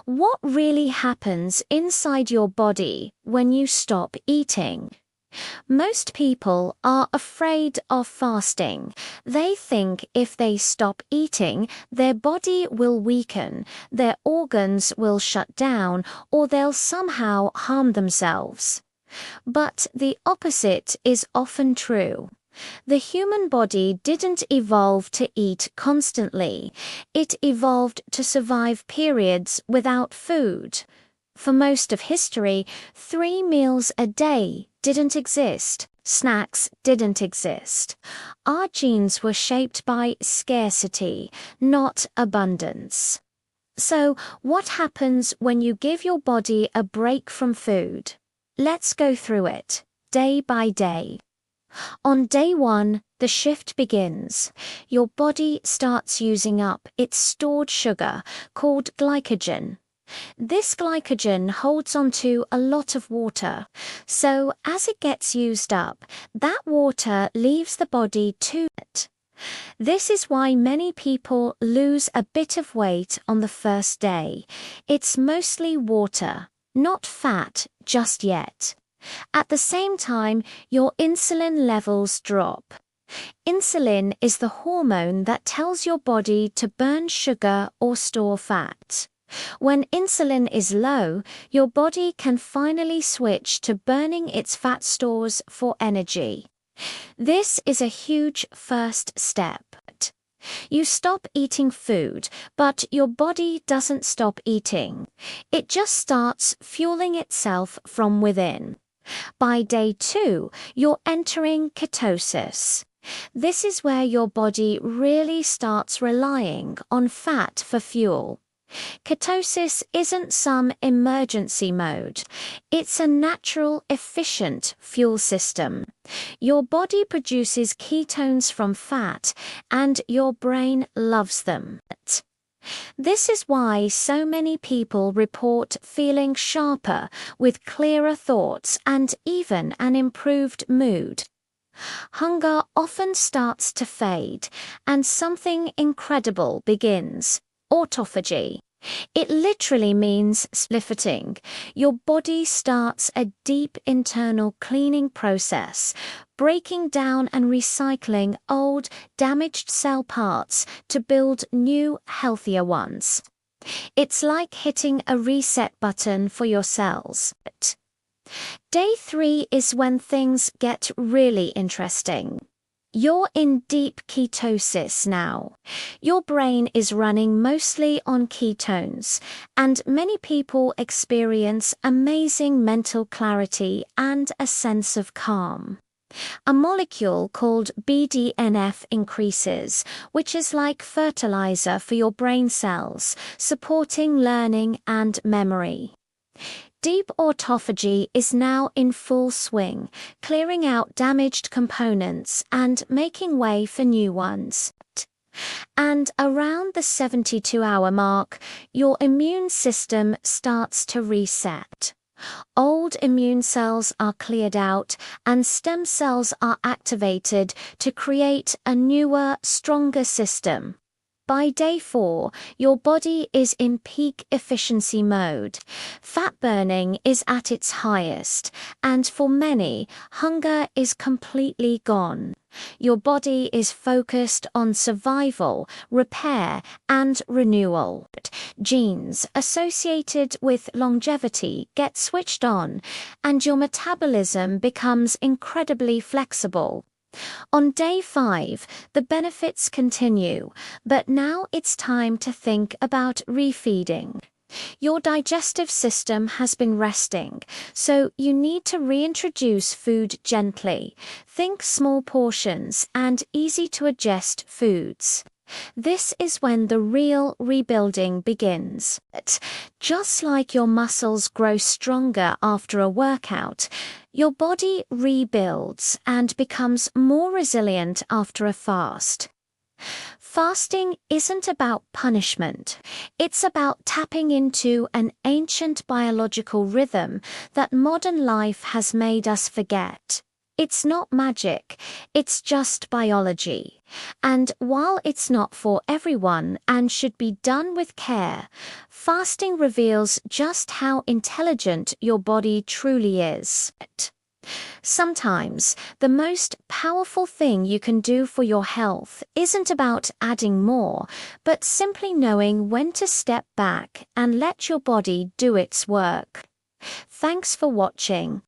What really happens inside your body when you stop eating? Most people are afraid of fasting. They think if they stop eating, their body will weaken, their organs will shut down, or they'll somehow harm themselves. But the opposite is often true. The human body didn't evolve to eat constantly. It evolved to survive periods without food. For most of history, 3 meals a day didn't exist. Snacks didn't exist. Our genes were shaped by scarcity, not abundance. So, what happens when you give your body a break from food? Let's go through it, day by day. On day 1, the shift begins. Your body starts using up its stored sugar, called glycogen. This glycogen holds onto a lot of water, so as it gets used up, that water leaves the body too. This is why many people lose a bit of weight on the first day. It's mostly water, not fat just yet. At the same time, your insulin levels drop. Insulin is the hormone that tells your body to burn sugar or store fat. When insulin is low, your body can finally switch to burning its fat stores for energy. This is a huge first step. You stop eating food, but your body doesn't stop eating. It just starts fueling itself from within. By day 2, you're entering ketosis. This is where your body really starts relying on fat for fuel. Ketosis isn't some emergency mode. It's a natural, efficient fuel system. Your body produces ketones from fat, and your brain loves them. This is why so many people report feeling sharper, with clearer thoughts, and even an improved mood. Hunger often starts to fade, and something incredible begins. Autophagy. It literally means splitting. Your body starts a deep internal cleaning process, breaking down and recycling old, damaged cell parts to build new, healthier ones. It's like hitting a reset button for your cells. Day 3 is when things get really interesting. You're in deep ketosis now. Your brain is running mostly on ketones, and many people experience amazing mental clarity and a sense of calm. A molecule called BDNF increases, which is like fertilizer for your brain cells, supporting learning and memory. Deep autophagy is now in full swing, clearing out damaged components and making way for new ones. And around the 72-hour mark, your immune system starts to reset. Old immune cells are cleared out and stem cells are activated to create a newer, stronger system. By day 4, your body is in peak efficiency mode. Fat burning is at its highest, and for many, hunger is completely gone. Your body is focused on survival, repair, and renewal. Genes associated with longevity get switched on, and your metabolism becomes incredibly flexible. On day 5, the benefits continue, but now it's time to think about refeeding. Your digestive system has been resting, so you need to reintroduce food gently. Think small portions and easy-to-digest foods. This is when the real rebuilding begins. Just like your muscles grow stronger after a workout, your body rebuilds and becomes more resilient after a fast. Fasting isn't about punishment. It's about tapping into an ancient biological rhythm that modern life has made us forget. It's not magic, it's just biology. And while it's not for everyone and should be done with care, fasting reveals just how intelligent your body truly is. Sometimes, the most powerful thing you can do for your health isn't about adding more, but simply knowing when to step back and let your body do its work. Thanks for watching.